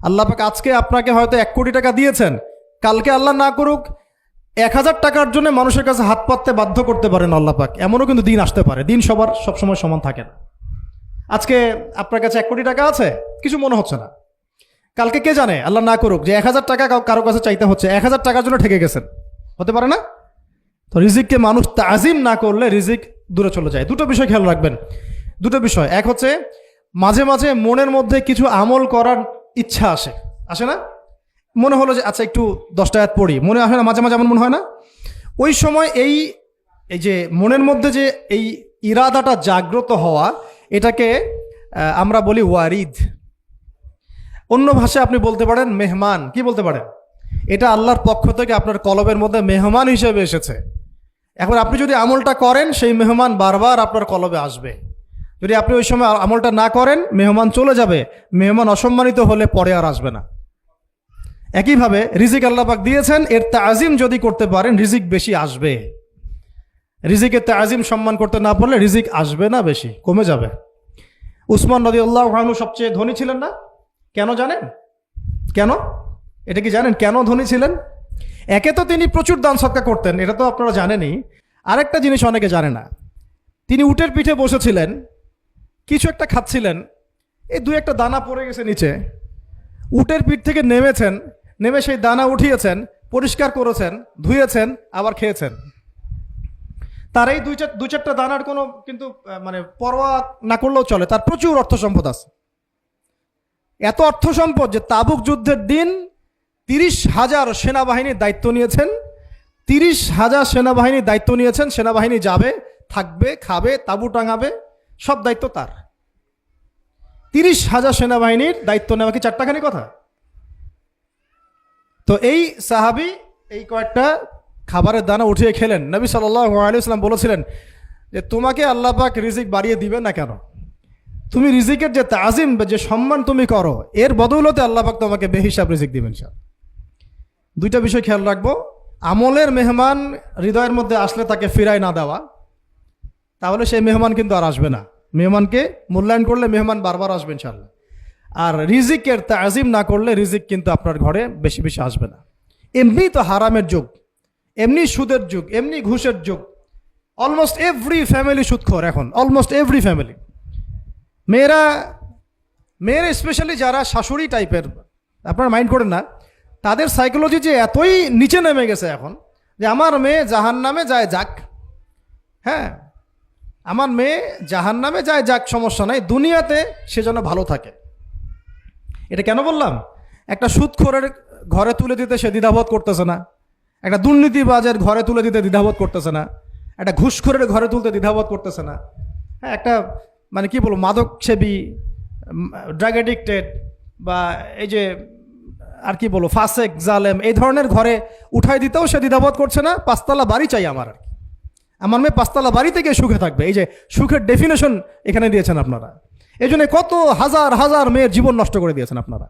আল্লাহ পাক আজকে আপনাকে হয়তো 1 কোটি টাকা দিয়েছেন, কালকে আল্লাহ না করুক 1000 টাকার জন্য মানুষের কাছে হাত পাততে বাধ্য করতে পারেন আল্লাহ পাক। এমনও কিন্তু দিন আসতে পারে, দিন সবার সবসময় সমান থাকে না। আজকে আপনার কাছে 1 কোটি টাকা আছে, কিছু মনে হচ্ছে না, কালকে কে জানে আল্লাহ না করুক যে 1000 টাকা কারো কাছে চাইতে হচ্ছে, 1000 টাকার জন্য ঠেকে গেছেন, হতে পারে না? তো রিজিককে মানুষ তাজিম না করলে রিজিক দূরে চলে যায়। দুটো বিষয় খেয়াল রাখবেন, দুটো বিষয়। এক হচ্ছে মাঝে মাঝে মনের মধ্যে কিছু আমল করার ইচ্ছা আসে না? মনে হলো যে আচ্ছা একটু 10টা আয়াত পড়ি, মনে আসে না মাঝে মাঝে? এমন মনে হয় না? ওই সময় এই যে মনের মধ্যে যে এই ইরাদাটা জাগ্রত হওয়া, এটাকে আমরা বলি ওয়ারিদ। অন্য ভাষায় আপনি বলতে পারেন মেহমান। কি বলতে পারেন? এটা আল্লাহর পক্ষ থেকে আপনার কলবের মধ্যে মেহমান হিসেবে এসেছে। এখন আপনি যদি আমলটা করেন, সেই মেহমান বারবার আপনার কলবে আসবে। যদি আপনি ওই সময় আমলটা না করেন, মেহমান চলে যাবে, মেহমান অসম্মানিত হলে পরে আর আসবে না। একইভাবে রিজিক আল্লাহ পাক দিয়েছেন, এর তাজিম যদি করতে পারেন রিজিক বেশি আসবে। রিজিকের তাজিম সম্মান করতে না পারলে রিজিক আসবে না, বেশি কমে যাবে। উসমান রাদিয়াল্লাহু আনহু সবচেয়ে ধনী ছিলেন না? কেন জানেন? কেন? এটা কি জানেন কেন ধনী ছিলেন? একে তো তিনি প্রচুর দান সদকা করতেন, এটা তো আপনারা জানেনই। আরেকটা জিনিস অনেকে জানে না, তিনি উটের পিঠে বসেছিলেন, কিছু একটা খাচ্ছিলেন, এই 2-1টা দানা পড়ে গেছে নিচে, উটের পিঠ থেকে নেমেছেন, নেমে সেই দানা উঠিয়েছেন, পরিষ্কার করেছেন, ধুয়েছেন, আবার খেয়েছেন। তার এই 2-4টা দানার কোনো কিন্তু মানে পরোয়া না করলেও চলে, তার প্রচুর অর্থ সম্পদ আছে। এত অর্থ সম্পদ যে তাবুক যুদ্ধের দিন 30,000 সেনাবাহিনীর দায়িত্ব নিয়েছেন। 30,000 সেনাবাহিনীর দায়িত্ব নিয়েছেন। সেনাবাহিনী যাবে, থাকবে, খাবে, তাঁবু টাঙাবে, সব দায়িত্ব তার। 30,000 সেনাবাহিনীর দায়িত্ব নেওয়া কি চারটাখানি কথা? তো এই সাহাবী এই কয়েকটা খাবারের দানা উঠিয়ে খেলেন। নবী সাল্লাল্লাহু আলাইহি ওয়াসাল্লাম বলেছিলেন যে তোমাকে আল্লাহ পাক রিজিক বাড়িয়ে দিবেন না কেন? তুমি রিজিকের যে তাজিম, যে সম্মান তুমি করো, এর বদৌলতে আল্লাহ পাক তোমাকে বেহিসাব রিজিক দিবেন। দুইটা বিষয় খেয়াল রাখবো। আমলের মেহমান হৃদয়ের মধ্যে আসলে তাকে ফিরায় না দেওয়া, তাহলে সেই মেহমান কিন্তু আর আসবে না। মেহমানকে মূল্যায়ন করলে মেহমান বারবার আসবে ইনশাআল্লাহ। আর রিজিকের তাজিম না করলে রিজিক কিন্তু আপনার ঘরে বেশি বেশি আসবে না। এমনি তো হারামের যুগ, এমনি সুদের যুগ, এমনি ঘুষের যুগ। অলমোস্ট এভরি ফ্যামিলি সুদখোর এখন, অলমোস্ট এভরি ফ্যামিলি। মেয়েরা স্পেশালি যারা শাশুড়ি টাইপের, আপনারা মাইন্ড করেন না, তাদের সাইকোলজি যে এতই নিচে নেমে গেছে এখন যে আমার মেয়ে জাহান্নামে যায় যাক, হ্যাঁ আমার মেয়ে জাহান্নামে যায় যাক, সমস্যা নাই, দুনিয়াতে সে যেন ভালো থাকে। এটা কেন বললাম? একটা সুদখোরের ঘরে তুলে দিতে সে দ্বিধাবোধ করতেছে না, একটা দুর্নীতিবাজের ঘরে তুলে দিতে দ্বিধাবোধ করতেছে না, একটা ঘুষখোরের ঘরে তুলতে দ্বিধাবোধ করতেছে না, হ্যাঁ একটা মানে কি বলবো মাদক সেবী, ড্রাগ এডিক্টেড বা এই যে আর কি বলবো ফাসেক জালেম, এই ধরনের ঘরে উঠাই দিতেও সে দ্বিধাবোধ করছে না। 5তলা বাড়ি চাই আমার, আর কি আমার মেয়ে 5তলা বাড়ি থেকে সুখে থাকবে। এই যে সুখের ডেফিনেশন এখানে দিয়েছেন আপনারা। এই জন্য কত হাজার হাজার মেয়ের জীবন নষ্ট করে দিয়েছেন আপনারা।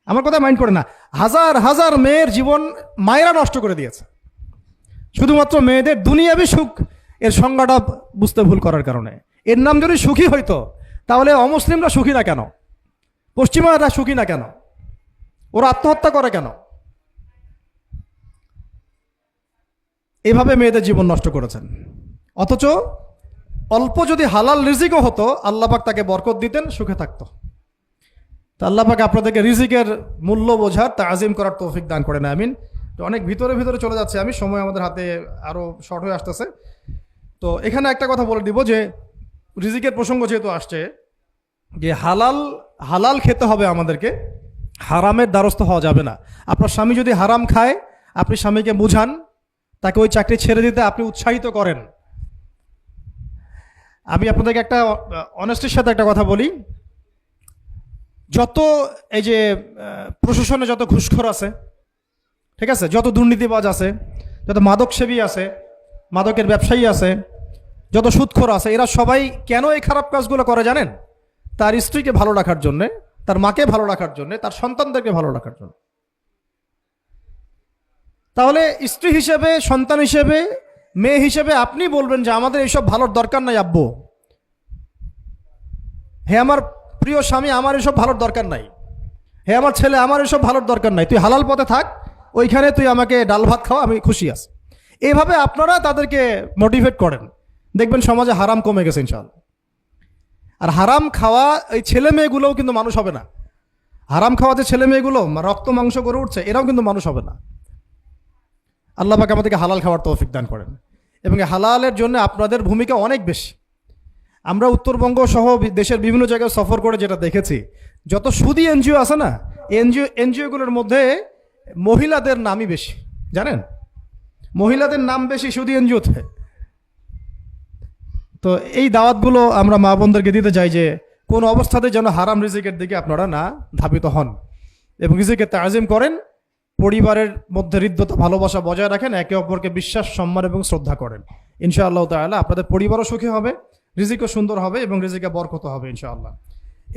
আমার কথা মাইন্ড করে না, হাজার হাজার মেয়ের জীবন মায়েরা নষ্ট করে দিয়েছে, শুধুমাত্র মেয়েদের দুনিয়াবি সুখ এর সংজ্ঞাটা বুঝতে ভুল করার কারণে। এর নাম যদি সুখী হইতো তাহলে অমুসলিমরা সুখী না কেন? পশ্চিমারা সুখী না কেন? ওরা আত্মহত্যা করে কেন? এভাবে মেয়েদের জীবন নষ্ট করেছেন। অথচ অল্প যদি হালাল রিজিকও হতো, আল্লাহ পাক তাকে বরকত দিতেন, সুখে থাকতো। তা আল্লাহ পাক আপনাদেরকে রিজিকের মূল্য বোঝার, তাজিম করার তৌফিক দান করেন, আমিন। তো অনেক ভিতরে ভিতরে চলে যাচ্ছে আমি, সময় আমাদের হাতে আরও শর্ট হয়ে আসতেছে। তো এখানে একটা কথা বলে দিব যে রিজিকের প্রসঙ্গ যেহেতু আসছে, যে হালাল খেতে হবে আমাদেরকে, হারামের দ্বারস্থ হওয়া যাবে না। আপনার স্বামী যদি হারাম খায়, আপনি স্বামীকে বুঝান, তাকে ওই চাকরি ছেড়ে দিতে আপনি উৎসাহিত করেন। আমি আপনাদেরকে একটা অনেস্টির সাথে একটা কথা বলি, যত এই যে প্রশাসনে যত ঘুষখোর আছে, ঠিক আছে, যত দুর্নীতিবাজ আছে, যত মাদক সেবী আছে, মাদকের ব্যবসায়ী আছে, যত সুদখোর আছে, এরা সবাই কেন এই খারাপ কাজগুলো করে জানেন? তার স্ত্রীকে ভালো রাখার জন্যে, তার মাকে ভালো রাখার জন্যে, তার সন্তানদেরকে ভালো রাখার জন্য। তাহলে স্ত্রী হিসেবে, সন্তান হিসেবে, মেয়ে হিসেবে আপনি বলবেন যে আমাদের এইসব ভালোর দরকার নাই আব্বু, হে আমার প্রিয় স্বামী, আমার এসব ভালোর দরকার নাই, হে আমার ছেলে, আমার এসব ভালোর দরকার নাই, তুই হালাল পথে থাক, ওইখানে তুই আমাকে ডাল ভাত খাওয়া, আমি খুশি আছি। এইভাবে আপনারা তাদেরকে মোটিভেট করেন, দেখবেন সমাজে হারাম কমে গেছে ইনশাআল্লাহ। আর হারাম খাওয়া এই ছেলে মেয়েগুলোও কিন্তু মানুষ হবে না। হারাম খাওয়াতে ছেলে মেয়েগুলো রক্ত মাংস করে উঠছে, এরাও কিন্তু মানুষ হবে না। আল্লাহ পাক আমাদেরকে হালাল খাওয়ার তৌফিক দান করেন, এবং হালালের জন্য আপনাদের ভূমিকা অনেক বেশি। আমরা উত্তরবঙ্গ সহ দেশের বিভিন্ন জায়গায় সফর করে যেটা দেখেছি, যত সুদী এনজিও আছে না, এনজিওগুলোর মধ্যে মহিলাদের নামই বেশি, জানেন? মহিলাদের নাম বেশি সুদী এনজিওতে। তো এই দাওয়াতগুলো আমরা মা বোনদেরকে দিতে চাই যে কোন অবস্থাতে যেন হারাম রিজিকের দিকে আপনারা না ধাবিত হন, এবং রিজিকে তাজিম করেন, পরিবারের মধ্যে হৃদ্যতা ভালোবাসা বজায় রাখেন, একে অপরকে বিশ্বাস সম্মান এবং শ্রদ্ধা করেন। ইনশাআল্লাহ তাআলা আপনাদের পরিবারও সুখী হবে, রিজিকও সুন্দর হবে, এবং রিজিকে বরকত হবে ইনশাআল্লাহ।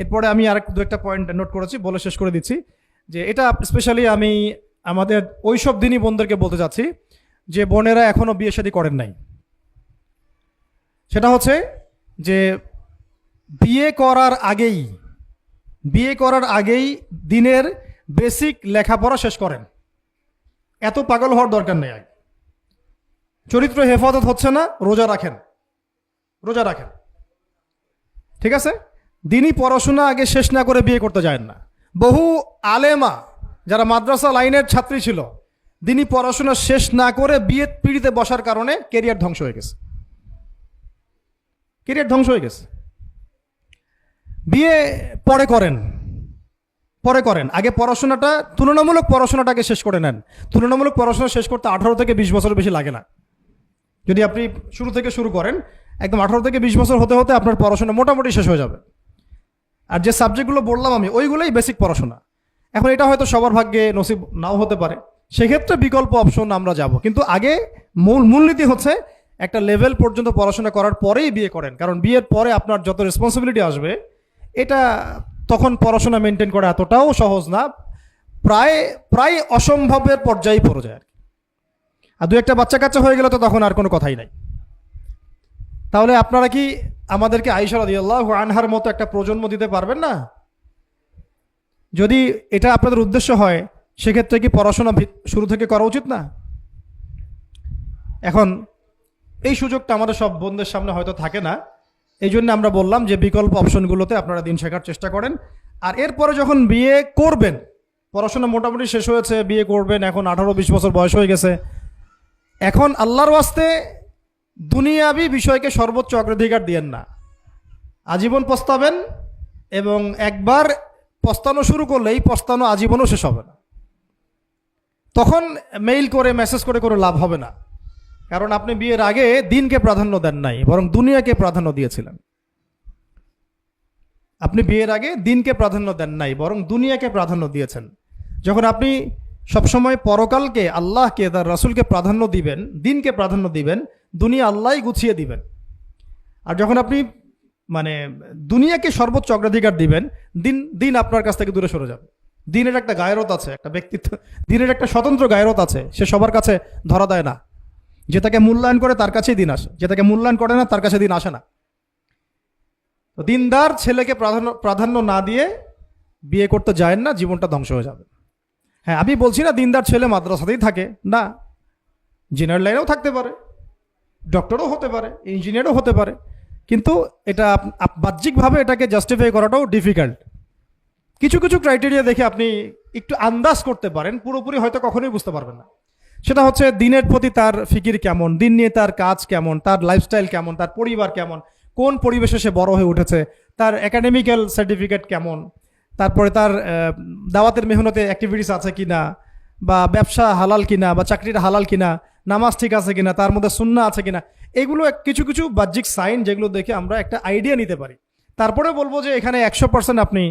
এরপরে আমি আর দু একটা পয়েন্ট নোট করেছি, বলে শেষ করে দিচ্ছি যে এটা স্পেশালি আমি আমাদের ওইসব দিনই বোনদেরকে বলতে চাচ্ছি যে বোনেরা এখনো বিয়ে শাদী করেন নাই। সেটা হচ্ছে যে বিয়ে করার আগেই দিনের বেসিক লেখাপড়া শেষ করেন। এত পাগল হওয়ার দরকার নেই। চরিত্র হেফাজত হচ্ছে না, রোজা রাখেন, ঠিক আছে? দিনই পড়াশোনা আগে শেষ না করে বিয়ে করতে যায় না। বহু আলেমা যারা মাদ্রাসা লাইনের ছাত্রী ছিল, দিনই পড়াশোনা শেষ না করে বিয়ে পিড়িতে বসার কারণে কেরিয়ার ধ্বংস হয়ে গেছে। বিয়ে পরে করেন, আগে পড়াশোনাটা, তুলনামূলক পড়াশোনাটাকে শেষ করে নেন। তুলনামূলক পড়াশোনা শেষ করতে 18 থেকে 20 বছর বেশি লাগে না। যদি আপনি শুরু থেকে শুরু করেন, একদম 18 থেকে 20 বছর হতে হতে আপনার পড়াশোনা মোটামুটি শেষ হয়ে যাবে। আর যে সাবজেক্টগুলো বললাম আমি, ওইগুলোই বেসিক পড়াশোনা। এখন এটা হয়তো সবার ভাগ্যে নসিব নাও হতে পারে, সেক্ষেত্রে বিকল্প অপশন আমরা যাব। কিন্তু আগে মূলনীতি হচ্ছে একটা লেভেল পর্যন্ত পড়াশোনা করার পরেই বিয়ে করেন, কারণ বিয়ের পরে আপনার যত রেসপন্সিবিলিটি আসবে, এটা তখন পড়াশোনা মেনটেন করা এতটাও সহজ না, প্রায় অসম্ভবের পর্যায়ে পড়ে যায় আর দু একটা বাচ্চা কাচ্চা হয়ে গেলে তো তখন আর কোনো কথাই নাই। তাহলে আপনারা কি আমাদেরকে আয়েশা রাদিয়াল্লাহু আনহার মতো একটা প্রজন্ম দিতে পারবেন না? যদি এটা আপনাদের উদ্দেশ্য হয়, সেক্ষেত্রে কি পড়াশোনা শুরু থেকে করা উচিত না? এখন এই সুযোগটা আমাদের সব বোনদের সামনে হয়তো থাকে না, এই জন্য আমরা বললাম যে বিকল্প অপশনগুলোতে আপনারা দিন শেখার চেষ্টা করেন। আর এরপরে যখন বিয়ে করবেন, পড়াশোনা মোটামুটি শেষ হয়েছে, বিয়ে করবেন, এখন 18-20 বছর বয়স হয়ে গেছে, এখন আল্লাহর ওয়াস্তে দুনিয়াবি বিষয়কে সর্বোচ্চ অগ্রাধিকার দিয়েন না। আজীবন পস্তাবেন, এবং একবার পস্তানো শুরু করলে এই পস্তানো আজীবনও শেষ হবে না। তখন মেইল করে মেসেজ করে কোনো লাভ হবে না, কারণ আপনি বিয়ের আগে দিনকে প্রাধান্য দেন নাই, বরং দুনিয়াকে প্রাধান্য দিয়েছিলেন। আপনি বিয়ের আগে দিনকে প্রাধান্য দেন নাই, বরং দুনিয়াকে প্রাধান্য দিয়েছেন। যখন আপনি সবসময় পরকালকে, আল্লাহকে, তার রাসূলকে প্রাধান্য দিবেন, দিনকে প্রাধান্য দিবেন, দুনিয়া আল্লাহই গুছিয়ে দিবেন। আর যখন আপনি দুনিয়াকে সর্বোচ্চ অগ্রাধিকার দিবেন, দিন আপনার কাছ থেকে দূরে সরে যাবে। দিনের একটা গায়রত আছে, একটা ব্যক্তিত্ব, দিনের একটা স্বতন্ত্র গায়রত আছে, সে সবার কাছে ধরা দেয় না। যে তাকে মূল্যায়ন করে তার কাছেই দিন আসে, যে তাকে মূল্যায়ন করে না তার কাছে দিন আসে না। তো দিনদার ছেলেকে প্রাধান্য না দিয়ে বিয়ে করতে যায় না, জীবনটা ধ্বংস হয়ে যাবে। হ্যাঁ, আমি বলছি না দিনদার ছেলে মাদ্রাসাতেই থাকে না, ইঞ্জিনিয়ার লাইনেও থাকতে পারে, ডক্টরও হতে পারে, ইঞ্জিনিয়ারও হতে পারে, কিন্তু এটা বাহ্যিকভাবে এটাকে জাস্টিফাই করাটাও ডিফিকাল্ট। কিছু কিছু ক্রাইটেরিয়া দেখে আপনি একটু আন্দাজ করতে পারেন, পুরোপুরি হয়তো কখনোই বুঝতে পারবেন না। সেটা হচ্ছে দিনের প্রতি তার ফিকির কেমন, দিন নিয়ে তার কাজ কেমন, তার লাইফস্টাইল কেমন, তার পরিবার কেমন, কোন পরিবেশে সে বড় হয়ে উঠেছে, তার একাডেমিক্যাল সার্টিফিকেট কেমন, তারপরে তার দাওয়াতের মেহনতে অ্যাক্টিভিটিস আছে কিনা, বা ব্যবসা হালাল কিনা, বা চাকরিটা হালাল কিনা, নামাজ ঠিক আছে কিনা, তার মধ্যে সুন্নাহ আছে কিনা, এগুলো কিছু কিছু বাহ্যিক সাইন যেগুলো দেখে আমরা একটা আইডিয়া নিতে পারি। তারপরে বলবো যে এখানে 100% আপনি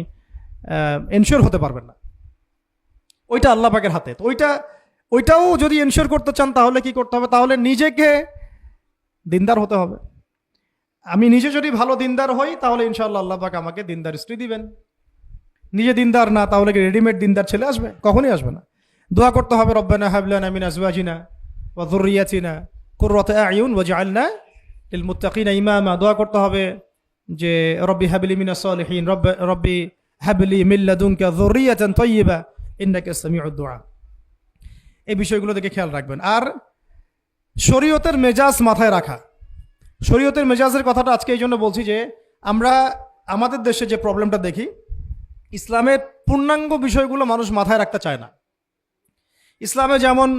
এনশিওর হতে পারবেন না, ওইটা আল্লাহ পাকের হাতে। তো ওইটাও যদি এনশিওর করতে চান তাহলে কি করতে হবে? তাহলে নিজেকে দিনদার হতে হবে। আমি নিজে যদি ভালো দিনদার হই তাহলে ইনশাআল্লাহ আল্লাহ পাক আমাকে দিনদার স্ত্রী দিবেন। নিজে দিনদার না, তাহলে কি রেডিমেড দিনদার ছেলে আসবে? কখনই আসবে না। দোয়া করতে হবে, রব্বানা হাব লানা মিন আজওয়াজিনা ওয়া যুররিয়াতিনা কুররাতা আয়ুন ওয়াজআলনা লিল মুত্তাকিনা ইমামা। দোয়া করতে হবে যে রব্বি হাবলি মিনাস সালিহিন, রব্বি হাবলি মিন লাদুনকা যুররিয়াতান তাইয়্যিবা ইন্নাকা সামিউদ দুআ। এই বিষয়গুলো দিকে খেয়াল রাখবেন। আর শরীয়তের মেজাজ মাথায় রাখা। শরীয়তের মেজাজের কথাটা আজকে এই জন্য বলছি যে আমরা আমাদের দেশে যে প্রবলেমটা দেখি, ইসলামের পূর্ণাঙ্গ বিষয়গুলো মানুষ মাথায় রাখতে চায় না। ইসলামে যেমন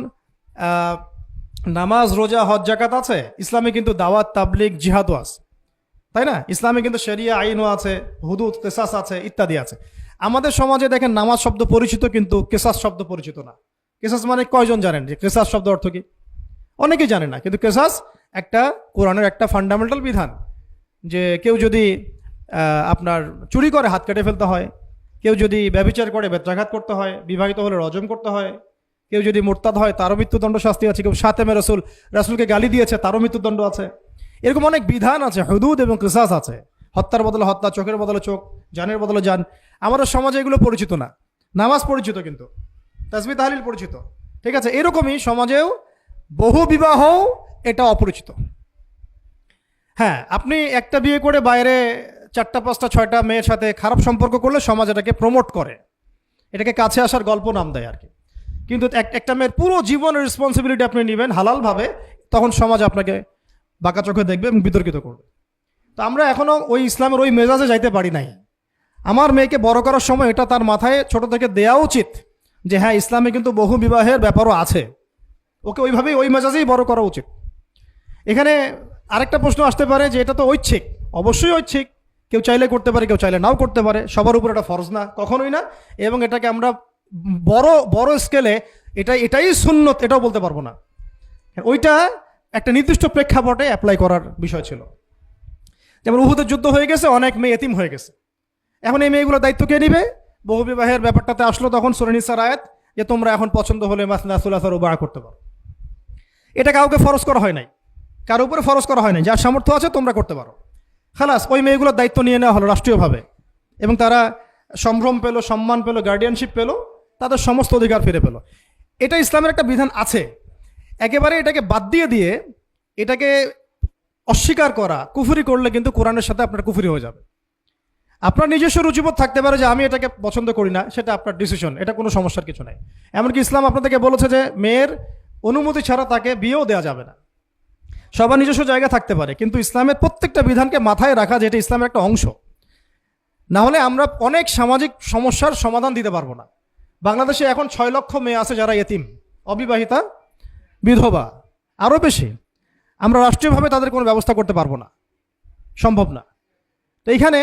নামাজ, রোজা, হজ, যাকাত আছে, ইসলামে কিন্তু দাওয়াত, তাবলিগ, জিহাদও আছে, তাই না? ইসলামে কিন্তু শরিয়া আইনও আছে, হুদুদ, কেসাস আছে, ইত্যাদি আছে। আমাদের সমাজে দেখেন নামাজ শব্দ পরিচিত, কিন্তু কেসাস শব্দ পরিচিত না। কেসাস মানে কয়জন জানেন যে কেসাস শব্দ অর্থ কি? অনেকেই জানে না। কিন্তু কেসাস একটা কোরআনের একটা ফান্ডামেন্টাল বিধান, যে কেউ যদি আপনার চুরি করে হাত কেটে ফেলতে হয়, কেউ যদি ব্যভিচার করে বেত্রাঘাত করতে হয়, বিবাহিত হলে রজম করতে হয়, কেউ যদি মুরতাদ হয় তারও মৃত্যুদণ্ড শাস্তি আছে, কেউ শাতেমে রাসূলকে গালি দিয়েছে তারও মৃত্যুদণ্ড আছে। এরকম অনেক বিধান আছে, হুদুদ এবং কিসাস আছে। হত্যার বদলে হত্যা, চোখের বদলে চোখ, জানের বদলে জান। আমাদের সমাজে এগুলো পরিচিত না। নামাজ পরিচিত, কিন্তু তাসবিহ তাহলিল পরিচিত, ঠিক আছে? এরকমই সমাজেও বহু বিবাহ এটা অপরিচিত। হ্যাঁ, আপনি একটা বিয়ে করে বাইরে 4টা 5টা 6টা মেয়ের সাথে খারাপ সম্পর্ক করলে সমাজ এটাকে প্রমোট করে, এটাকে কাছে আসার গল্প নাম দেয় আর কি। কিন্তু একটা মেয়ের পুরো জীবনের রেসপন্সিবিলিটি আপনি নেবেন হালালভাবে, তখন সমাজ আপনাকে বাঁকা চোখে দেখবে এবং বিতর্কিত করবে। তো আমরা এখনও ওই ইসলামের ওই মেজাজে যাইতে পারি নাই। আমার মেয়েকে বড় করার সময় এটা তার মাথায় ছোট থেকে দেওয়া উচিত যে হ্যাঁ, ইসলামে কিন্তু বহু বিবাহের ব্যাপারও আছে, ওকে ওইভাবেই ওই মেজাজেই বড় করা উচিত। এখানে আরেকটা প্রশ্ন আসতে পারে যে এটা তো ঐচ্ছিক। অবশ্যই ঐচ্ছিক, কেউ চাইলে করতে পারে, কেউ চাইলে নাও করতে পারে, সবার উপর এটা ফরজ না, কখনোই না। এবং এটাকে আমরা বড় বড় স্কেলে এটাই সুন্নত এটাও বলতে পারবো না। ওইটা একটা নির্দিষ্ট প্রেক্ষাপটে অ্যাপ্লাই করার বিষয় ছিল। যেমন উহুদের যুদ্ধ হয়ে গেছে, অনেক মেয়ে এতিম হয়ে গেছে, এখন এই মেয়েগুলোর দায়িত্ব কে নিবে? বহু বিবাহের ব্যাপারটাতে আসলো তখন সূরা নিসার আয়াত যে তোমরা এখন পছন্দ হলে মাসনা সুলাসা রুবা করতে পারো। এটা কাউকে ফরজ করা হয় নাই, কারো উপরে ফরজ করা হয় নাই। যার সামর্থ্য আছে তোমরা করতে পারো, খালাস। ওই মেয়েগুলোর দায়িত্ব নিয়ে নেওয়া হলো রাষ্ট্রীয়ভাবে, এবং তারা সম্ভ্রম পেল, সম্মান পেল, গার্ডিয়ানশিপ পেল, তাদের সমস্ত অধিকার ফিরে পেল। এটা ইসলামের একটা বিধান আছে। একেবারে এটাকে বাদ দিয়ে এটাকে অস্বীকার করা, কুফরি করলে কিন্তু কোরআনের সাথে আপনার কুফরি হয়ে যাবে। আপনার নিজস্ব রুচিবোধ থাকতে পারে যে আমি এটাকে পছন্দ করি না, সেটা আপনার ডিসিশন, এটা কোনো সমস্যার কিছু নাই। এমনকি ইসলাম আপনাদেরকে বলেছে যে মেয়ের অনুমতি ছাড়া তাকে বিয়েও দেওয়া যাবে না। সবার নিজস্ব জায়গা থাকতে পারে, কিন্তু ইসলামের প্রত্যেকটা বিধানকে মাথায় রাখা যে এটা ইসলামের একটা অংশ। না হলে আমরা অনেক সামাজিক সমস্যার সমাধান দিতে পারবো না। বাংলাদেশে এখন 6 লক্ষ মেয়ে আছে যারা এতিম, অবিবাহিতা, বিধবা, আরও বেশি। আমরা রাষ্ট্রীয়ভাবে তাদের কোনো ব্যবস্থা করতে পারবো না, সম্ভব না। তো এইখানে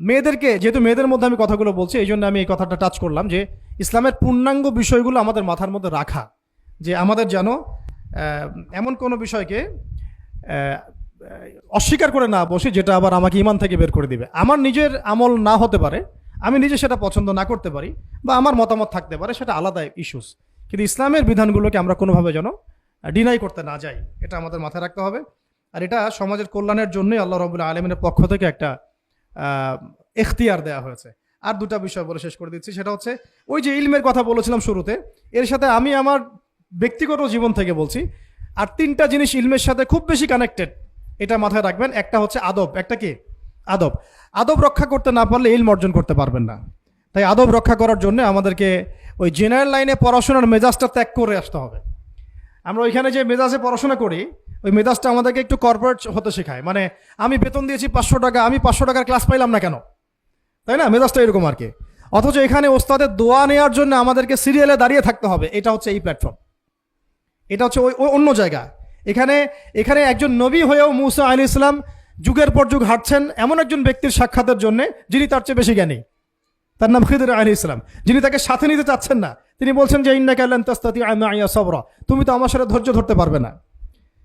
মেয়েদেরকে, যেহেতু মেয়েদের মধ্যে আমি কথাগুলো বলছি, এই জন্য আমি এই কথাটা টাচ করলাম যে ইসলামের পূর্ণাঙ্গ বিষয়গুলো আমাদের মাথার মধ্যে রাখা, যে আমাদের যেন এমন কোনো বিষয়কে অস্বীকার করে না বসে যেটা আবার আমাকে ইমান থেকে বের করে দিবে। আমার নিজের আমল না হতে পারে, আমি নিজে সেটা পছন্দ না করতে পারি, বা আমার মতামত থাকতে পারে, সেটা আলাদা ইস্যুস। কিন্তু ইসলামের বিধানগুলোকে আমরা কোনোভাবে যেন ডিনাই করতে না যাই, এটা আমাদের মাথায় রাখতে হবে। আর এটা সমাজের কল্যাণের জন্যই আল্লাহ রাব্বুল আলামিনের পক্ষ থেকে একটা এখতিয়ার দেওয়া হয়েছে। আর 2টা বিষয় বলে শেষ করে দিচ্ছি, সেটা হচ্ছে ওই যে ইলমের কথা বলেছিলাম শুরুতে, এর সাথে আমি আমার ব্যক্তিগত জীবন থেকে বলছি আর 3টা জিনিস ইলমের সাথে খুব বেশি কানেক্টেড, এটা মাথায় রাখবেন। একটা হচ্ছে আদব। একটা কি? আদব। আদব রক্ষা করতে না পারলে ইলম অর্জন করতে পারবেন না। তাই আদব রক্ষা করার জন্য আমাদেরকে ওই জেনারেল লাইনে পড়াশোনার মেজাজটা ত্যাগ করে আসতে হবে। আমরা ওইখানে যে মেজাজে পড়াশোনা করি, ওই মেজাজটা আমাদেরকে একটু কর্পোরেট হতে শেখায়। মানে আমি বেতন দিয়েছি 500 টাকা, আমি 500 টাকার ক্লাস পাইলাম না কেন, তাই না? মেজাজটা এরকম আর কি। অথচ এখানে ওস্তাদের দোয়া নেওয়ার জন্য আমাদেরকে সিরিয়ালে দাঁড়িয়ে থাকতে হবে। এটা হচ্ছে এই প্ল্যাটফর্ম, এটা হচ্ছে ওই অন্য জায়গা। এখানে একজন নবী হয়েও মুসা আলাইহিস সালাম যুগের পর যুগ হাঁটছেন এমন একজন ব্যক্তির সাক্ষাতের জন্য যিনি তার চেয়ে বেশি জ্ঞানী। তার নাম খিদর আলাইহিস সালাম, যিনি তাকে সাথে নিতে চাচ্ছেন না। তিনি বলছেন যে ইন্নাকা লান তাস্তাতিআ মাইয়া সাবরা, তুমি তো আমার সাথে ধৈর্য ধরতে পারবে না।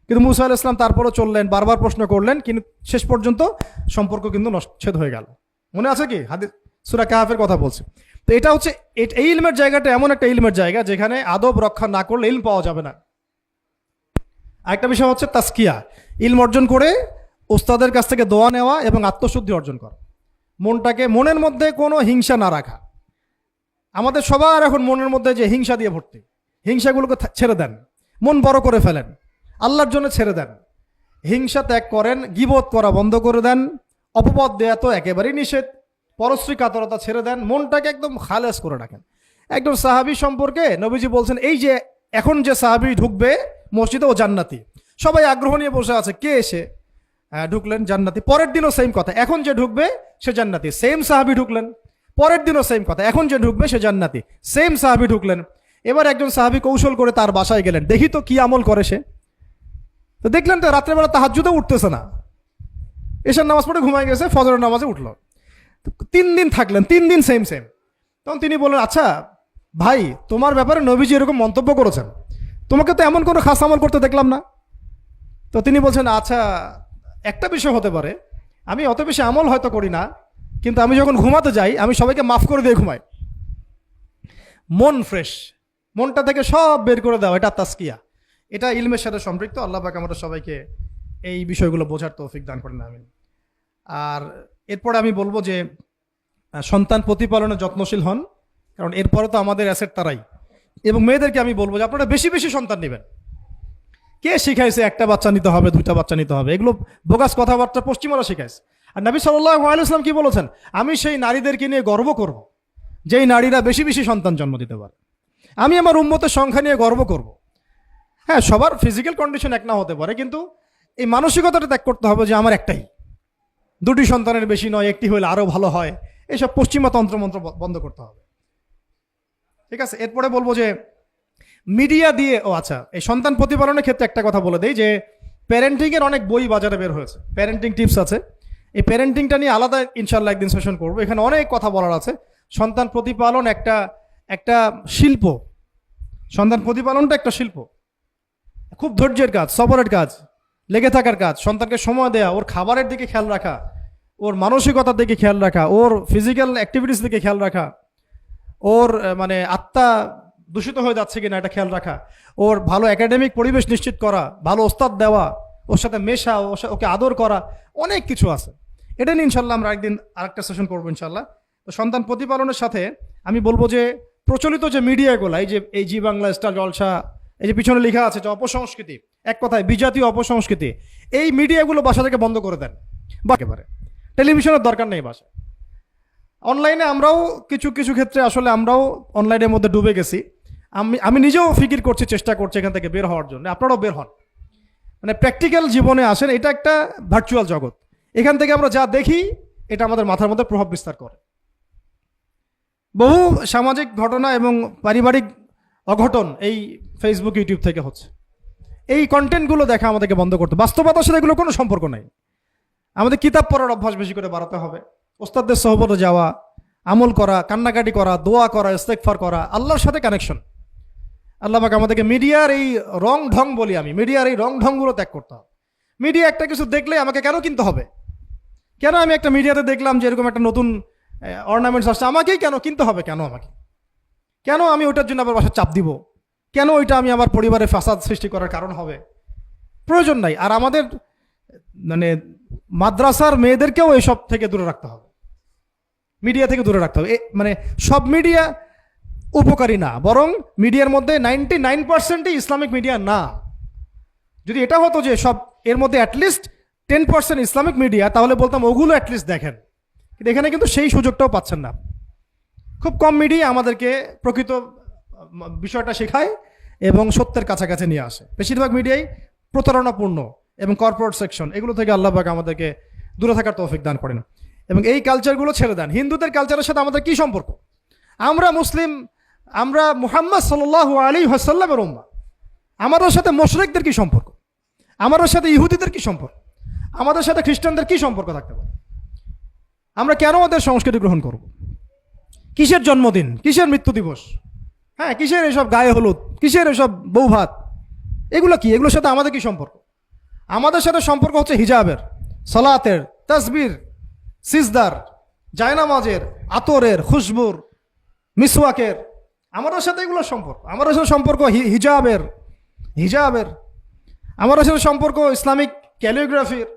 কিন্তু মুসা আলাইহিস সালাম তারপরও চললেন, বারবার প্রশ্ন করলেন, কিন্তু শেষ পর্যন্ত সম্পর্ক কিন্তু নচ্ছেদ হয়ে গেল। মনে আছে কি? হাদিস সূরা কাহফের কথা বলছে। তো এটা হচ্ছে এই ইলমের জায়গাটা এমন একটা ইলমের জায়গা যেখানে আদব রক্ষা না করলে ইলম পাওয়া যাবে না। আরেকটা বিষয় হচ্ছে তাসকিয়া, ইলম অর্জন করে ওস্তাদের কাছ থেকে দোয়া নেওয়া এবং আত্মশুদ্ধি অর্জন করা। মনের মধ্যে কোনো হিংসা না রাখা। আমাদের সবার এখন মনের মধ্যে যে হিংসা দিয়ে ভর্তি, হিংসাগুলোকে ছেড়ে দেন, মন বড় করে ফেলেন, আল্লাহর জন্য ছেড়ে দেন, হিংসা ত্যাগ করেন, গীবত করা বন্ধ করে দেন, অপবাদ দেয়া তো একেবারেই নিষেধ, পরশ্রী কাতরতা ছেড়ে দেন, মনটাকে একদম খালেস করে রাখেন। একজন সাহাবী সম্পর্কে নবীজি বলছেন, এই যে এখন যে সাহাবী ঢুকবে মসজিদে ও জান্নাতি। সবাই আগ্রহ নিয়ে বসে আছে, কে এসে ঢুকলেন জান্নাতি। পরের দিনও সেম কথা, এখন যে ঢুকবে সে জান্নাতি। সেম সাহাবী ঢুকলেন, পরের দিনও সেম কথা, এখন যে ঢুকবে সে জান্নাতি। সেম সাহাবী ঢুকলেন। এবার একজন সাহাবী কৌশল করে তার বাসায় গেলেন, দেখি তো কি আমল করে সে। তো দেখলেন তো রাত্রেবেলা তাহাজ্জুদে উঠতেছে না, এশার নামাজ পড়ে ঘুমায় গেছে, ফজরের নামাজে উঠলো। 3 দিন থাকলেন, 3 দিন সেম সেম। তখন তিনি বললেন, আচ্ছা ভাই, তোমার ব্যাপারে নবীজি এরকম মন্তব্য করেছেন, তোমাকে তো এমন কোনো খাস আমল করতে দেখলাম না। তো তিনি বলছেন, আচ্ছা একটা বিষয় হতে পারে, আমি অত বেশি আমল হয়তো করি না, কিন্তু আমি যখন ঘুমাতে যাই আমি সবাইকে মাফ করে দিয়ে ঘুমাই। মন ফ্রেশ, মনটা থেকে সব বের করে দেওয়া, এটা তাসকিয়া, এটা ইলমের সাথে সম্পৃক্ত। আল্লাহ পাক আমাদের সবাইকে এই বিষয়গুলো বোঝার তৌফিক দান করেন, আমিন। আর এরপরে আমি বলবো যে সন্তান প্রতিপালনে যত্নশীল হন, কারণ এরপরে তো আমাদের অ্যাসেট তারাই। এবং মেয়েদেরকে আমি বলবো যে আপনারা বেশি বেশি সন্তান নেবেন। কে শিখাইছে একটা বাচ্চা নিতে হবে, 2টা বাচ্চা নিতে হবে? এগুলো বোগাস কথাবার্তা পশ্চিমারা শিখাইছে। আর নবী সাল্লাল্লাহু আলাইহি ওয়াসাল্লাম কি বলেছেন? আমি সেই নারীদেরকে নিয়ে গর্ব করব যেই নারীরা বেশি বেশি সন্তান জন্ম দিতে পারে। আমি আমার উম্মতের সংখ্যা নিয়ে গর্ব করব। হ্যাঁ, সবার ফিজিক্যাল কন্ডিশন এক না হতে পারে, কিন্তু এই মানসিকতাটা ত্যাগ করতে হবে যে আমার একটাই, 2টি সন্তানের বেশি নয়, একটি হলে আরো ভালো হয়। এইসব পশ্চিমা তন্ত্রমন্ত্র বন্ধ করতে হবে, ঠিক আছে? এরপরে বলবো যে মিডিয়া দিয়ে, আচ্ছা, এই সন্তান প্রতিপালনের ক্ষেত্রে একটা কথা বলে দেই যে প্যারেন্টিং এর অনেক বই বাজারে বের হয়েছে, প্যারেন্টিং টিপস আছে। এই প্যারেন্টিংটা নিয়ে আলাদা ইনশাল্লাহ একদিন সেশন করবো, এখানে অনেক কথা বলার আছে। সন্তান প্রতিপালন একটা শিল্প, সন্তান প্রতিপালনটা একটা শিল্প, খুব ধৈর্যের কাজ, সবরের কাজ, লেগে থাকার কাজ। সন্তানকে সময় দেয়া, ওর খাবারের দিকে খেয়াল রাখা, ওর মানসিকতার দিকে খেয়াল রাখা, ওর ফিজিক্যাল অ্যাক্টিভিটিস দিকে খেয়াল রাখা, ওর মানে আত্মা দূষিত হয়ে যাচ্ছে কিনা এটা খেয়াল রাখা, ওর ভালো একাডেমিক পরিবেশ নিশ্চিত করা, ভালো ওস্তাদ দেওয়া, ওর সাথে মেশা, ওকে আদর করা, অনেক কিছু আছে। এটা নিয়ে ইনশাল্লাহ আমরা একদিন আরেকটা সেশন করবো ইনশাল্লাহ। তো সন্তান প্রতিপালনের সাথে আমি বলবো যে প্রচলিত যে মিডিয়াগুলো, এই জি বাংলা, স্টার জলসা, এই যে পিছনে লেখা আছে যে অপসংস্কৃতি, এক কথায় বিজাতীয় অপসংস্কৃতি, এই মিডিয়াগুলো বাসা থেকে বন্ধ করে দেন। বা একেবারে টেলিভিশনের দরকার নেই বাসা। অনলাইনে আমরাও কিছু কিছু ক্ষেত্রে আসলে আমরাও অনলাইনের মধ্যে ডুবে গেছি। আমি নিজেও ফিকির করছি, চেষ্টা করছি এখান থেকে বের হওয়ার জন্য। আপনারাও বের হন, মানে প্র্যাকটিক্যাল জীবনে আসেন। এটা একটা ভার্চুয়াল জগৎ, এখান থেকে আমরা যা দেখি এটা আমাদের মাথার মধ্যে প্রভাব বিস্তার করে। বহু সামাজিক ঘটনা এবং পারিবারিক অঘটন এই ফেসবুক, ইউটিউব থেকে হচ্ছে। এই কন্টেন্টগুলো দেখা আমাদেরকে বন্ধ করতে, বাস্তবতার সাথে এগুলো কোনো সম্পর্ক নাই। আমাদের কিতাব পড়ার অভ্যাস বেশি করে বাড়াতে হবে, ওস্তাদদের সহবতে যাওয়া, আমল করা, কান্নাকাটি করা, দোয়া করা, ইস্তেগফার করা, আল্লাহর সাথে কানেকশন। আল্লাহ পাক আমাদেরকে মিডিয়ার এই রং ঢং বলি আমি, মিডিয়ার এই রং ঢংগুলো ত্যাগ করতে হবে। মিডিয়া একটা কিছু দেখলে আমাকে কেন কিনতে হবে? কেন আমি একটা মিডিয়াতে দেখলাম যে এরকম একটা নতুন অর্নামেন্টস আসছে, আমাকেই কেন কিনতে হবে? কেন আমাকে, কেন আমি ওইটার জন্য আবার বাসায় চাপ দিব? কেন ওইটা আমি আমার পরিবারে ফাসাদ সৃষ্টি করার কারণ হবে? প্রয়োজন নাই। আর আমাদের মানে মাদ্রাসার মেয়েদেরকেও এইসব থেকে দূরে রাখতে হবে, মিডিয়া থেকে দূরে রাখতে হবে। মানে সব মিডিয়া উপকারী না, বরং মিডিয়ার মধ্যে 99%ই ইসলামিক মিডিয়া না। যদি এটা হতো যে সব এর মধ্যে অ্যাটলিস্ট 10% ইসলামিক মিডিয়া, তাহলে বলতাম ওগুলো অ্যাটলিস্ট দেখেন। কিন্তু এখানে কিন্তু সেই সুযোগটাও পাচ্ছেন না। খুব কম মিডিয়া আমাদেরকে প্রকৃত বিষয়টা শেখায় এবং সত্যের কাছাকাছি নিয়ে আসে। বেশিরভাগ মিডিয়াই প্রতারণাপূর্ণ এবং কর্পোরেট সেকশন, এগুলো থেকে আল্লাহ পাক আমাদেরকে দূরে থাকার তৌফিক দান করেন এবং এই কালচারগুলো ছেড়ে দেন। হিন্দুদের কালচারের সাথে আমাদের কি সম্পর্ক? আমরা মুসলিম, আমরা মুহাম্মদ সাল্লাল্লাহু আলাইহি ওয়াসাল্লামের উম্মাহ। আমাদের সাথে মুশরিকদের কি সম্পর্ক? আমাদের সাথে ইহুদিদের কি সম্পর্ক? আমাদের সাথে খ্রিস্টানদের কি সম্পর্ক থাকতে পারে? আমরা কেন ওদের সংস্কৃতি গ্রহণ করব? কিসের জন্মদিন, কিসের মৃত্যু দিবস, হ্যাঁ, কিসের এসব গায়ে হলুদ, কিসের এসব বউ ভাত, এগুলো কি? এগুলোর সাথে আমাদের কি সম্পর্ক? আমাদের সাথে সম্পর্ক হচ্ছে হিজাবের, সালাতের, তাসবির, সিজদার, জায়নামাজের, আতরের, খুশবুর, মিসওয়াকের। আমাদের সাথে এগুলোর সম্পর্ক। আমাদের সাথে সম্পর্ক হিজাবের, আমাদের সাথে সম্পর্ক ইসলামিক ক্যালিগ্রাফির,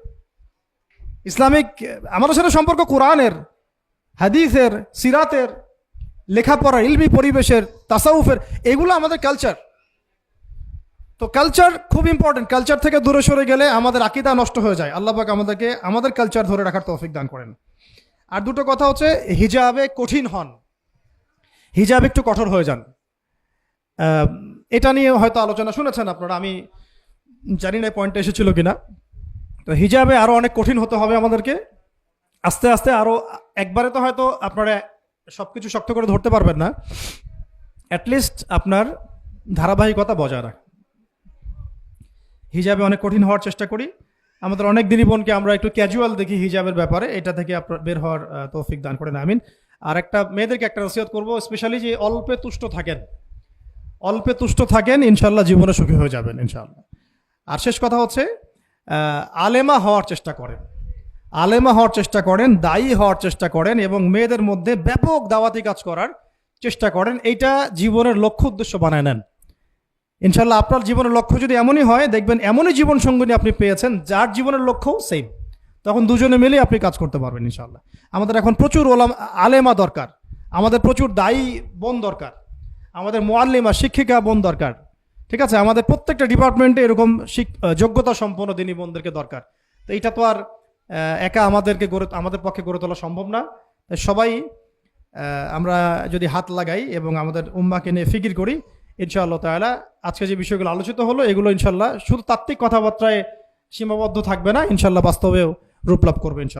ইসলামিক, আমাদের সাথে সম্পর্ক কোরআনের, হাদিসের, সিরাতের, লেখাপড়া, ইলমি পরিবেশের, তাসাউফের, এগুলো আমাদের কালচার। তো কালচার খুব ইম্পর্টেন্ট। কালচার থেকে দূরে সরে গেলে আমাদের আকীদা নষ্ট হয়ে যায়। আল্লাহ পাক আমাদেরকে আমাদের কালচার ধরে রাখার তৌফিক দান করেন। আর দুটো কথা হচ্ছে, হিজাবে কঠিন হন, হিজাব একটু কঠোর হয়ে যান। এটা নিয়ে হয়তো আলোচনা শুনেছেন আপনারা, আমি জানি না পয়েন্টটা এসেছিল কিনা। তো হিজাবে আরও অনেক কঠিন হতে হবে আমাদেরকে, আস্তে আস্তে আরও। একবারে তো হয়তো আপনারা সব কিছু শক্ত করে ধরতে পারবেন না, অ্যাটলিস্ট আপনার ধারাবাহিকতা বজায় রাখ। হিজাবে অনেক কঠিন হওয়ার চেষ্টা করি। আমাদের অনেক দিনই বোনকে আমরা একটু ক্যাজুয়াল দেখি হিজাবের ব্যাপারে, এটা থেকে আপনার বের হওয়ার তৌফিক দান করেন, আমিন। আর একটা মেয়েদেরকে একটা নসিহত করবো, স্পেশালি যে অল্পে তুষ্ট থাকেন, অল্পে তুষ্ট থাকেন, ইনশাল্লাহ জীবনে সুখী হয়ে যাবেন ইনশাল্লাহ। আর শেষ কথা হচ্ছে, আলেমা হওয়ার চেষ্টা করেন, আলেমা হওয়ার চেষ্টা করেন, দায়ী হওয়ার চেষ্টা করেন, এবং মেয়েদের মধ্যে ব্যাপক দাওয়াতি কাজ করার চেষ্টা করেন। এইটা জীবনের লক্ষ্য উদ্দেশ্য বানায় নেন ইনশাল্লাহ। আপনার জীবনের লক্ষ্য যদি এমনই হয়, দেখবেন এমনই জীবন সঙ্গিনী আপনি পেয়েছেন যার জীবনের লক্ষ্যও সেম, তখন দুজনে মিলে আপনি কাজ করতে পারবেন ইনশাল্লাহ। আমাদের এখন প্রচুর আলেমা দরকার, আমাদের প্রচুর দায়ী বোন দরকার, আমাদের মুআল্লিমা শিক্ষিকা বোন দরকার, ঠিক আছে? আমাদের প্রত্যেকটা ডিপার্টমেন্টে এরকম যোগ্যতা সম্পন্ন দিনী বোনদেরকে দরকার। তো এইটা তো আর একা আমাদের পক্ষে গড়ে তোলা সম্ভব না। তাই সবাই আমরা যদি হাত লাগাই এবং আমাদের উম্মাকে নিয়ে ফিকির করি, ইনশাআল্লাহ তাআলা আজকে যে বিষয়গুলো আলোচিত হলো, এগুলো ইনশাআল্লাহ শুধু তাত্ত্বিক কথাবার্তায় সীমাবদ্ধ থাকবে না, ইনশাআল্লাহ বাস্তবেও রূপ লাভ করবে ইনশাআল্লাহ।